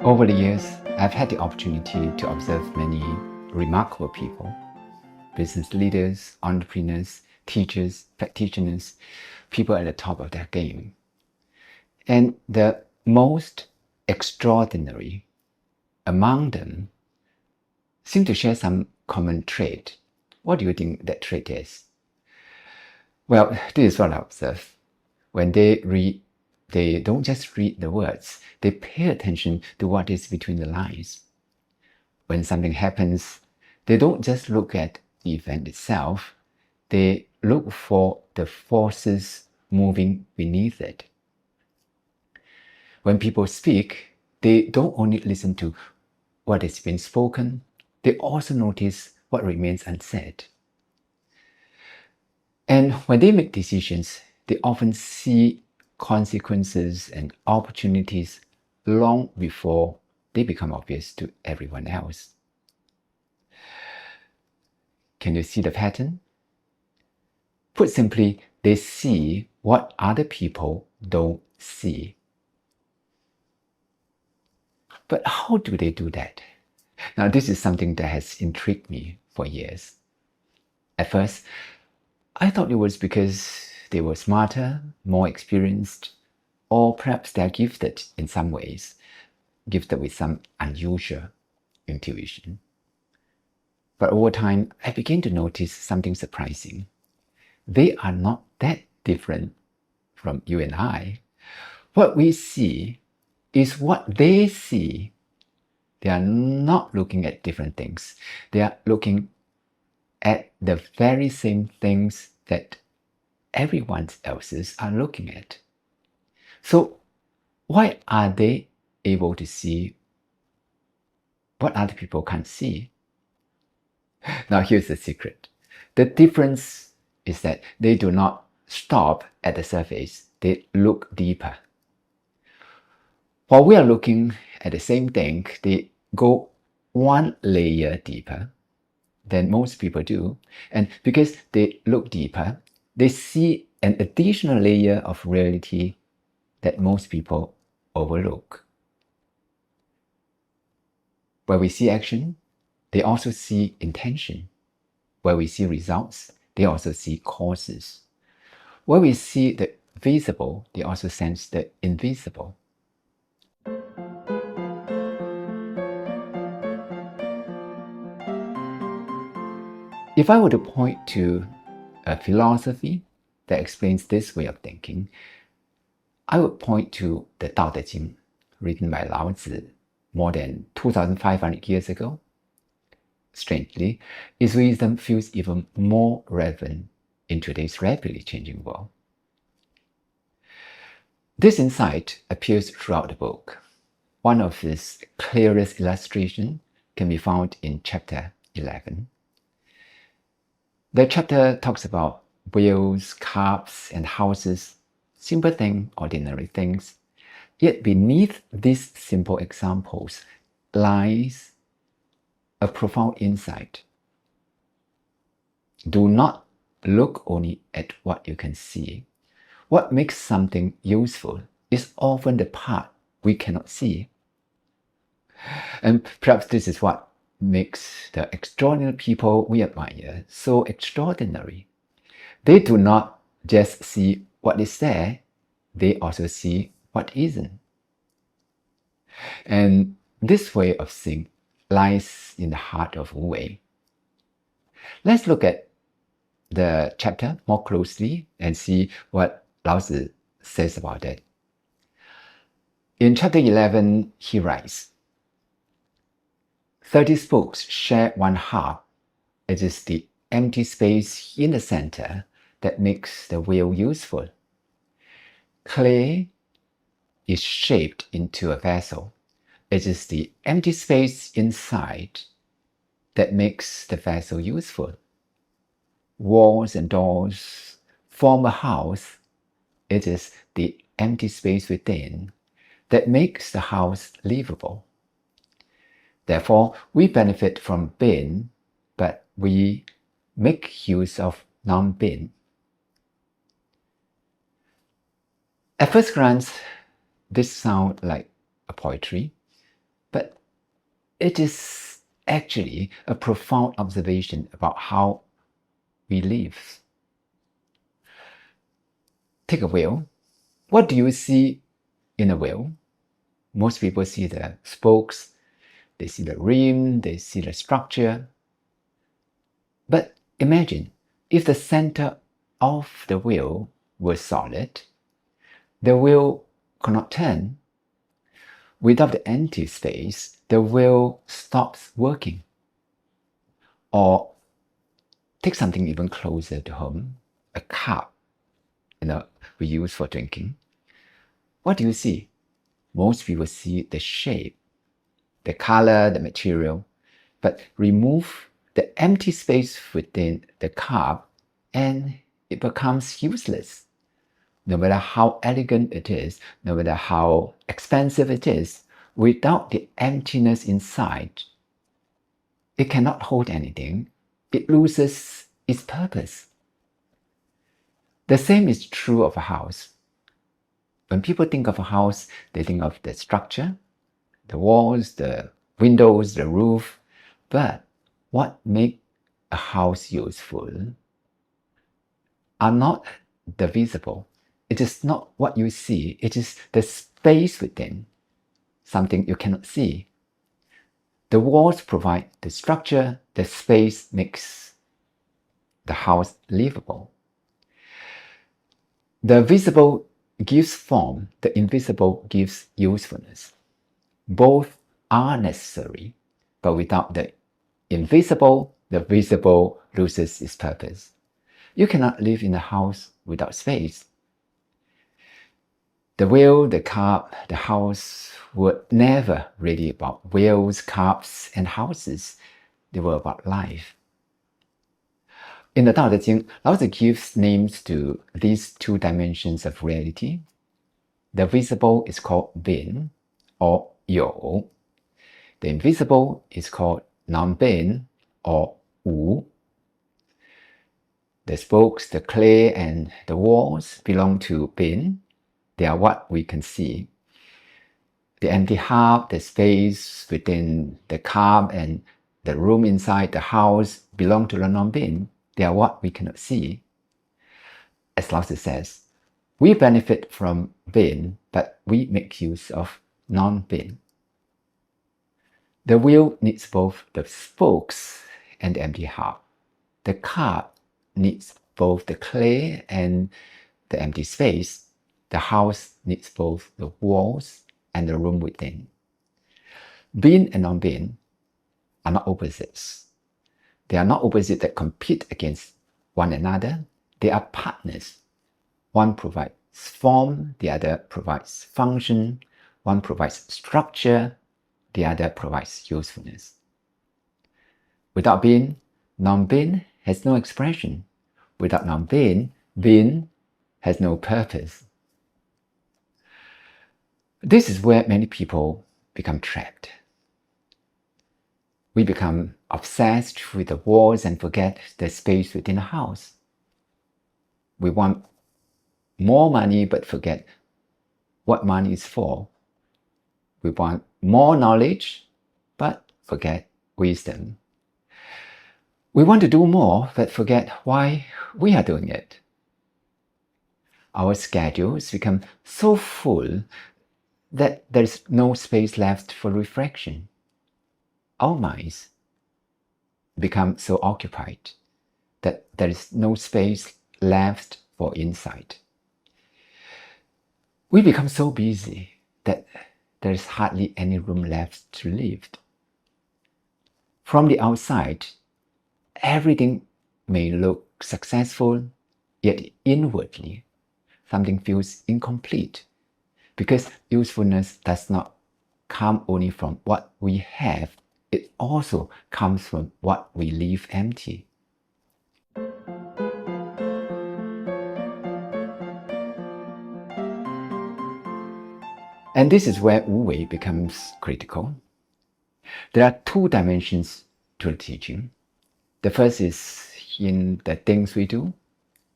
Over the years, I've had the opportunity to observe many remarkable people, business leaders, entrepreneurs, teachers, practitioners, people at the top of their game. And the most extraordinary among them seem to share some common trait. What do you think that trait is? Well, this is what I observe. When they read, they don't just read the words, they pay attention to what is between the lines. When something happens, they don't just look at the event itself, they look for the forces moving beneath it. When people speak, they don't only listen to what has been spoken, they also notice what remains unsaid. And when they make decisions, they often see consequences and opportunities long before they become obvious to everyone else. Can you see the pattern? Put simply, they see what other people don't see. But how do they do that? Now, this is something that has intrigued me for years. At first, I thought it was because they were smarter, more experienced, or perhaps they're gifted in some ways, gifted with some unusual intuition. But over time, I began to notice something surprising. They are not that different from you and I. What we see is what they see. They are not looking at different things. They are looking at the very same things that everyone else's are looking at. So why are they able to see what other people can't see? Now here's the secret. The difference is that they do not stop at the surface, they look deeper. While we are looking at the same thing, they go one layer deeper than most people do. And because they look deeper, they see an additional layer of reality that most people overlook. Where we see action, they also see intention. Where we see results, they also see causes. Where we see the visible, they also sense the invisible. If I were to point to a philosophy that explains this way of thinking, I would point to the Tao Te Ching, written by Lao Tzu more than 2,500 years ago. Strangely, its wisdom feels even more relevant in today's rapidly changing world. This insight appears throughout the book. One of its clearest illustrations can be found in chapter 11. The chapter talks about wheels, cups, and houses, simple things, ordinary things. Yet beneath these simple examples lies a profound insight. Do not look only at what you can see. What makes something useful is often the part we cannot see. And perhaps this is what makes the extraordinary people we admire so extraordinary. They do not just see what is there, they also see what isn't. And this way of seeing lies in the heart of Wu Wei. Let's look at the chapter more closely and see what Lao Tzu says about it. In chapter 11, he writes, 30 spokes share one heart. It is the empty space in the center that makes the wheel useful. Clay is shaped into a vessel. It is the empty space inside that makes the vessel useful. Walls and doors form a house. It is the empty space within that makes the house livable. Therefore, we benefit from being, but we make use of non-being. At first glance, this sounds like a poetry, it is actually a profound observation about how we live. Take a wheel. What do you see in a wheel? Most people see the spokes, they see the rim, they see the structure. But imagine if the center of the wheel was solid, the wheel could not turn. Without the empty space, the wheel stops working. Or take something even closer to home, a cup, we use for drinking. What do you see? Most people see the shape, the color, the material, but remove the empty space within the cup and it becomes useless. No matter how elegant it is, no matter how expensive it is, without the emptiness inside, it cannot hold anything. It loses its purpose. The same is true of a house. When people think of a house, they think of the structure, the walls, the windows, the roof. But what makes a house useful are not the visible. It is not what you see. It is the space within, something you cannot see. The walls provide the structure. The space makes the house livable. The visible gives form. The invisible gives usefulness. Both are necessary, but without the invisible, the visible loses its purpose. You cannot live in a house without space. The wheel, the cup, the house were never really about wheels, cups, and houses. They were about life. In the Tao Te Ching, Lao Tzu gives names to these two dimensions of reality. The visible is called bin or you. The invisible is called non-bin or wu. The spokes, the clay, and the walls belong to bin. They are what we can see. The empty half, the space within the cup, and the room inside the house belong to the non-bin. They are what we cannot see. As Lao Tzu says, we benefit from bin, but we make use of non-bin. The wheel needs both the spokes and the empty half. The cup needs both the clay and the empty space. The house needs both the walls and the room within. Bin and non-bin are not opposites. They are not opposites that compete against one another. They are partners. One provides form, the other provides function. One provides structure, the other provides usefulness. Without bin, non-bin has no expression. Without non-bin, bin has no purpose. This is where many people become trapped. We become obsessed with the walls and forget the space within a house. We want more money but forget what money is for. We want more knowledge but forget wisdom. We want to do more but forget why we are doing it. Our schedules become so full that there is no space left for reflection. Our minds become so occupied that there is no space left for insight. We become so busy that there is hardly any room left to live. From the outside, everything may look successful, yet inwardly, something feels incomplete because usefulness does not come only from what we have. It also comes from what we leave empty. And this is where Wu Wei becomes critical. There are two dimensions to the teaching. The first is in the things we do.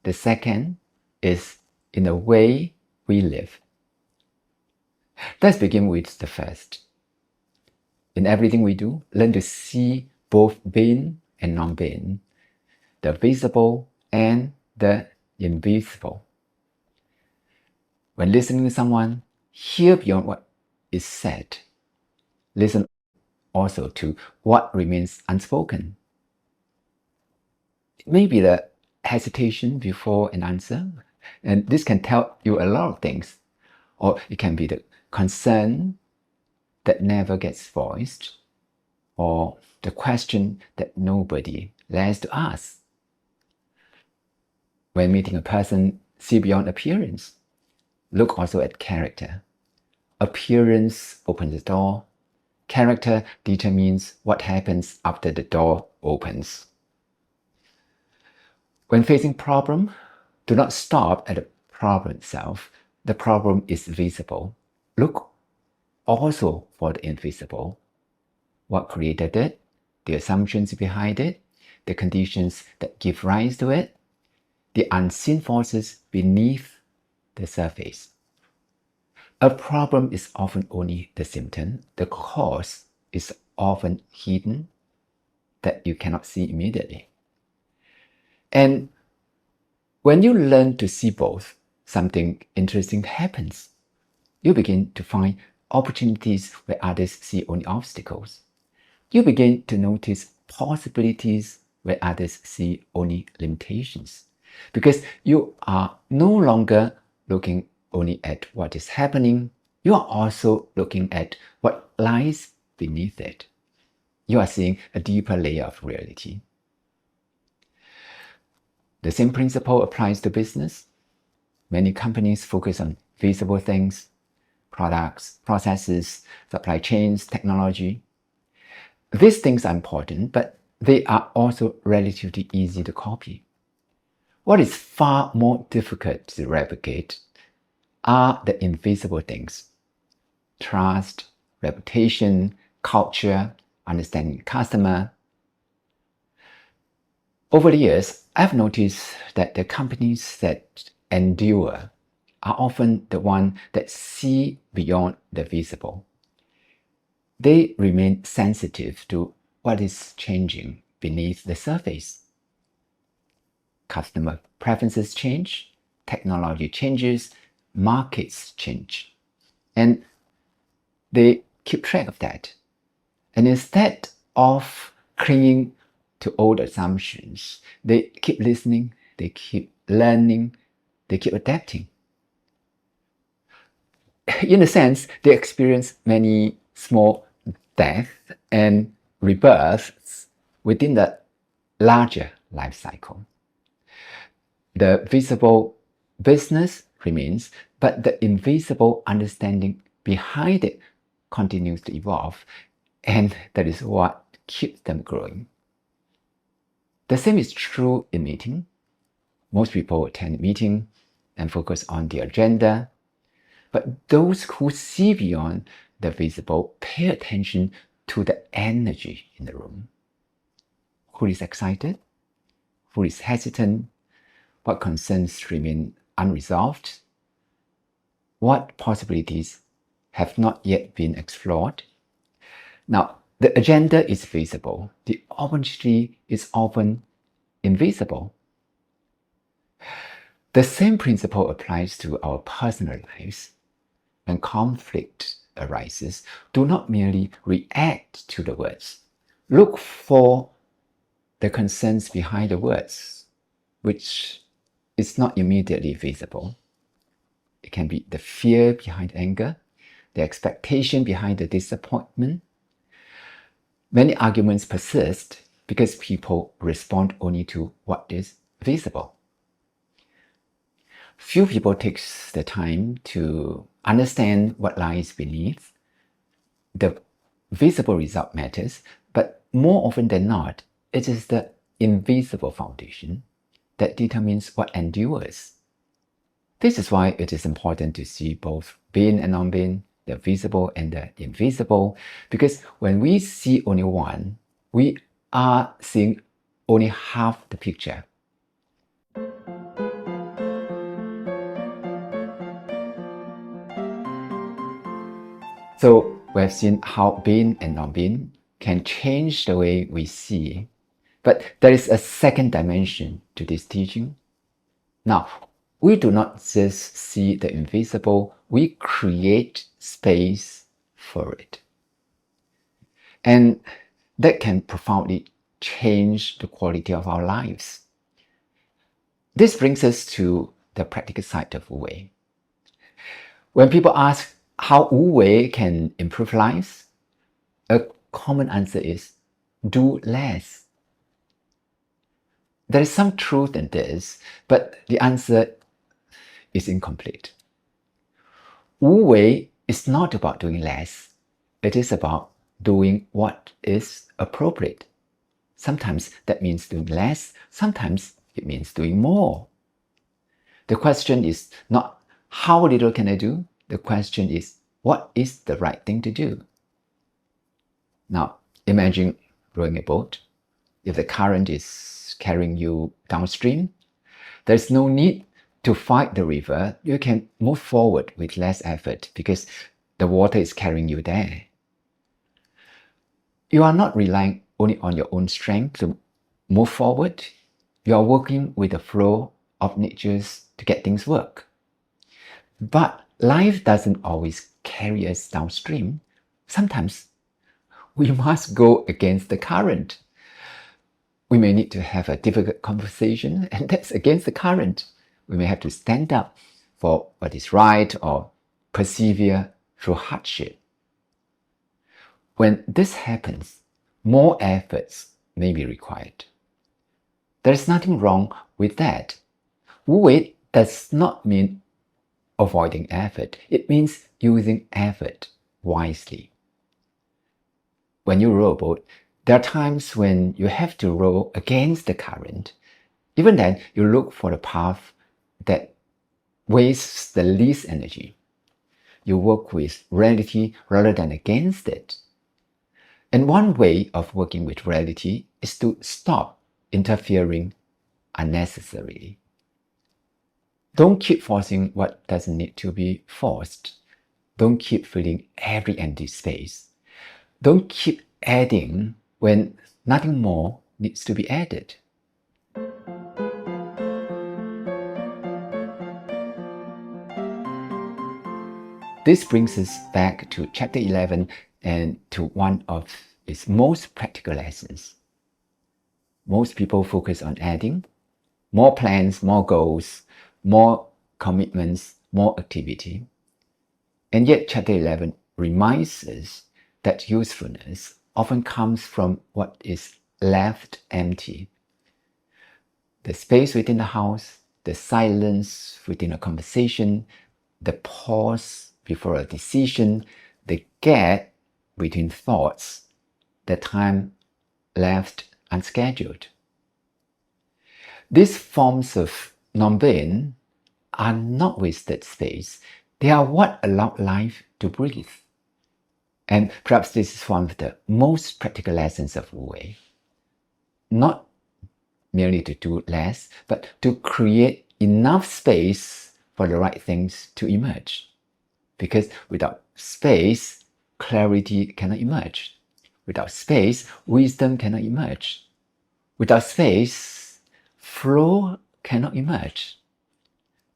The second is in the way we live. Let's begin with the first. In everything we do, learn to see both being and non-being, the visible and the invisible. When listening to someone, hear beyond what is said. Listen also to what remains unspoken. It may be the hesitation before an answer, and this can tell you a lot of things. Or it can be the concern that never gets voiced, or the question that nobody dares to ask. When meeting a person, see beyond appearance. Look also at character. Appearance opens the door. Character determines what happens after the door opens. When facing problem, do not stop at the problem itself. The problem is visible. Look also for the invisible. What created it, the assumptions behind it, the conditions that give rise to it, the unseen forces beneath the surface. A problem is often only the symptom. The cause is often hidden that you cannot see immediately. And when you learn to see both, something interesting happens. You begin to find opportunities where others see only obstacles. You begin to notice possibilities where others see only limitations. Because you are no longer looking only at what is happening, you are also looking at what lies beneath it. You are seeing a deeper layer of reality. The same principle applies to business. Many companies focus on visible things, products, processes, supply chains, technology. These things are important, but they are also relatively easy to copy. What is far more difficult to replicate are the invisible things: trust, reputation, culture, understanding the customer. Over the years, I've noticed that the companies that endure are often the ones that see beyond the visible. They remain sensitive to what is changing beneath the surface. Customer preferences change, technology changes, markets change, and they keep track of that. And instead of clinging to old assumptions, they keep listening, they keep learning, they keep adapting. In a sense, they experience many small deaths and rebirths within the larger life cycle. The visible business remains, but the invisible understanding behind it continues to evolve, and that is what keeps them growing. The same is true in meeting. Most people attend a meeting and focus on the agenda, but those who see beyond the visible pay attention to the energy in the room. Who is excited? Who is hesitant? What concerns remain unresolved? What possibilities have not yet been explored? Now, the agenda is visible. The opportunity is often invisible. The same principle applies to our personal lives. When conflict arises, do not merely react to the words. Look for the concerns behind the words, which is not immediately visible. It can be the fear behind anger, the expectation behind the disappointment. Many arguments persist because people respond only to what is visible. Few people take the time to understand what lies beneath. The visible result matters, but more often than not, it is the invisible foundation that determines what endures. This is why it is important to see both being and non-being, the visible and the invisible, because when we see only one, we are seeing only half the picture. So We have seen how being and non-being can change the way we see. But there is a second dimension to this teaching. Now, we do not just see the invisible, we create space for it. And that can profoundly change the quality of our lives. This brings us to the practical side of Wu Wei. When people ask how Wu Wei can improve lives, a common answer is do less. There is some truth in this, but the answer is incomplete. Wu Wei is not about doing less. It is about doing what is appropriate. Sometimes that means doing less, sometimes it means doing more. The question is not how little can I do? The question is what is the right thing to do? Now, imagine rowing a boat. If the current is carrying you downstream, there's no need to fight the river. You can move forward with less effort because the water is carrying you there. You are not relying only on your own strength to move forward. You are working with the flow of nature to get things work. But life doesn't always carry us downstream. Sometimes we must go against the current. We may need to have a difficult conversation, and that's against the current. We may have to stand up for what is right or persevere through hardship. When this happens, more efforts may be required. There is nothing wrong with that. Wu Wei does not mean avoiding effort. It means using effort wisely. When you row a boat, there are times when you have to row against the current. Even then, you look for the path that wastes the least energy. You work with reality rather than against it. And one way of working with reality is to stop interfering unnecessarily. Don't keep forcing what doesn't need to be forced. Don't keep filling every empty space. Don't keep adding when nothing more needs to be added. This brings us back to chapter 11 and to one of its most practical lessons. Most people focus on adding more plans, more goals, more commitments, more activity. And yet chapter 11 reminds us that usefulness often comes from what is left empty. The space within the house, the silence within a conversation, the pause before a decision, the gap between thoughts, the time left unscheduled. These forms of non-being are not wasted space. They are what allow life to breathe. And perhaps this is one of the most practical lessons of Wu Wei. Not merely to do less, but to create enough space for the right things to emerge. Because without space, clarity cannot emerge. Without space, wisdom cannot emerge. Without space, flow cannot emerge.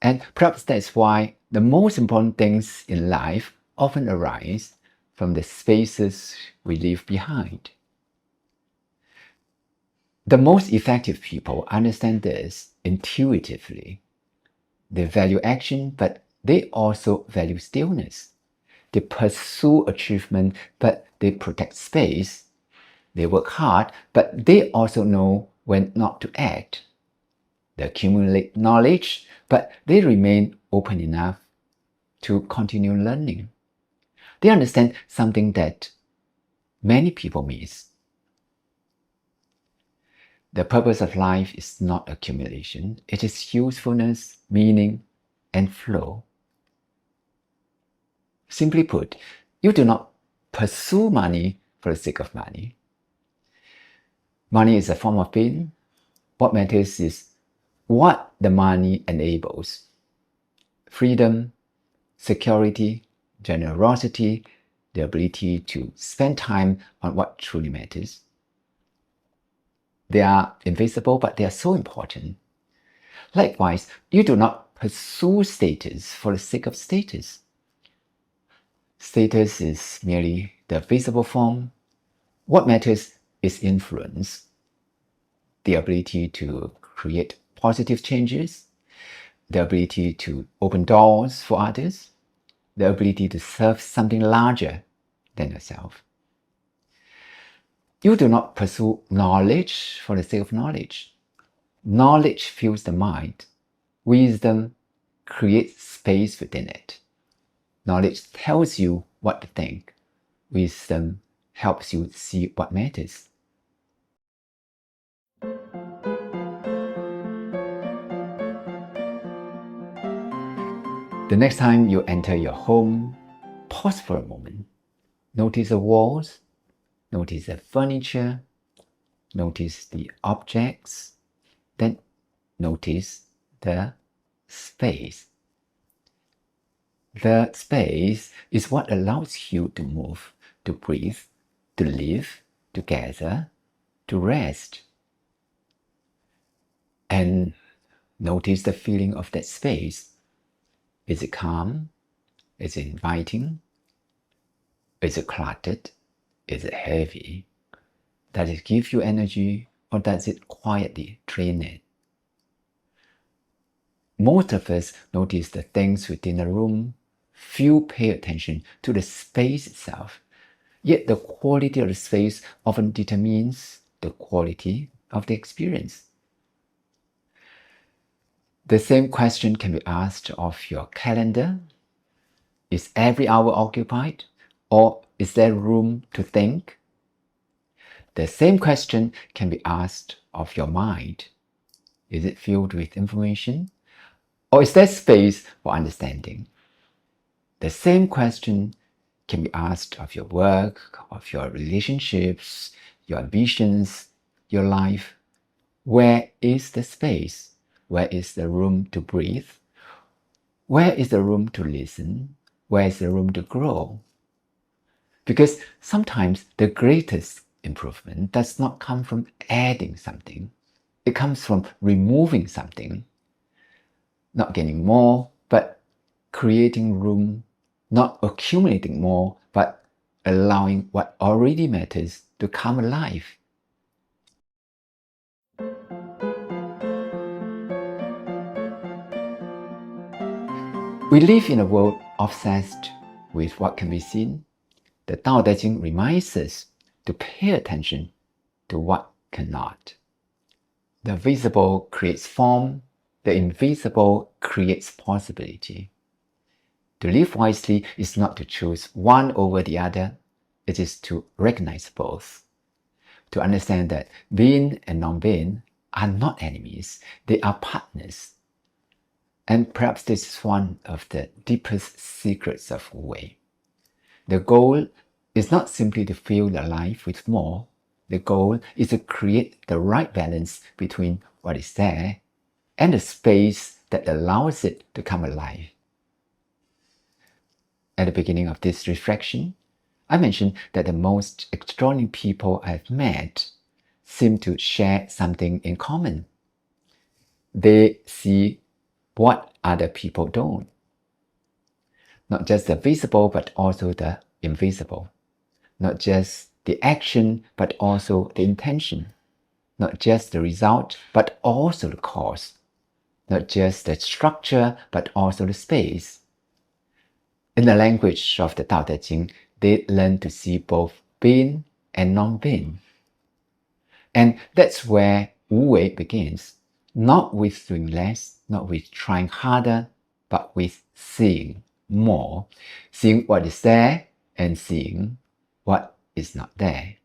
And perhaps that's why the most important things in life often arise from the spaces we leave behind. The most effective people understand this intuitively. They value action, but they also value stillness. They pursue achievement, but they protect space. They work hard, but they also know when not to act. They accumulate knowledge, but they remain open enough to continue learning. They understand something that many people miss. The purpose of life is not accumulation. It is usefulness, meaning, and flow. Simply put, you do not pursue money for the sake of money. Money is a form of being. What matters is what the money enables. Freedom, security, generosity, the ability to spend time on what truly matters. They are invisible, but they are so important. Likewise, you do not pursue status for the sake of status. Status is merely the visible form. What matters is influence, the ability to create positive changes, the ability to open doors for others, the ability to serve something larger than yourself. You do not pursue knowledge for the sake of knowledge. Knowledge fills the mind. Wisdom creates space within it. Knowledge tells you what to think. Wisdom helps you see what matters. The next time you enter your home, pause for a moment. Notice the walls, notice the furniture, notice the objects, then notice the space. The space is what allows you to move, to breathe, to live, to gather, to rest. And notice the feeling of that space. Is it calm? Is it inviting? Is it cluttered? Is it heavy? Does it give you energy, or does it quietly drain it? Most of us notice the things within a room. Few pay attention to the space itself. Yet the quality of the space often determines the quality of the experience. The same question can be asked of your calendar. Is every hour occupied, or is there room to think? The same question can be asked of your mind. Is it filled with information, or is there space for understanding? The same question can be asked of your work, of your relationships, your ambitions, your life. Where is the space? Where is the room to breathe? Where is the room to listen? Where is the room to grow? Because sometimes the greatest improvement does not come from adding something. It comes from removing something. Not gaining more, but creating room. Not accumulating more, but allowing what already matters to come alive. We live in a world obsessed with what can be seen. The Tao Te Ching reminds us to pay attention to what cannot. The visible creates form, the invisible creates possibility. To live wisely is not to choose one over the other, it is to recognize both. To understand that being and non-being are not enemies, they are partners. And perhaps this is one of the deepest secrets of Wu Wei. The goal is not simply to fill your life with more. The goal is to create the right balance between what is there and the space that allows it to come alive. At the beginning of this reflection, I mentioned that the most extraordinary people I've met seem to share something in common. They see what other people don't. Not just the visible, but also the invisible. Not just the action, but also the intention. Not just the result, but also the cause. Not just the structure, but also the space. In the language of the Tao Te Ching, they learn to see both being and non-being. And that's where Wu Wei begins. Not with doing less, not with trying harder, but with seeing more. Seeing what is there and seeing what is not there.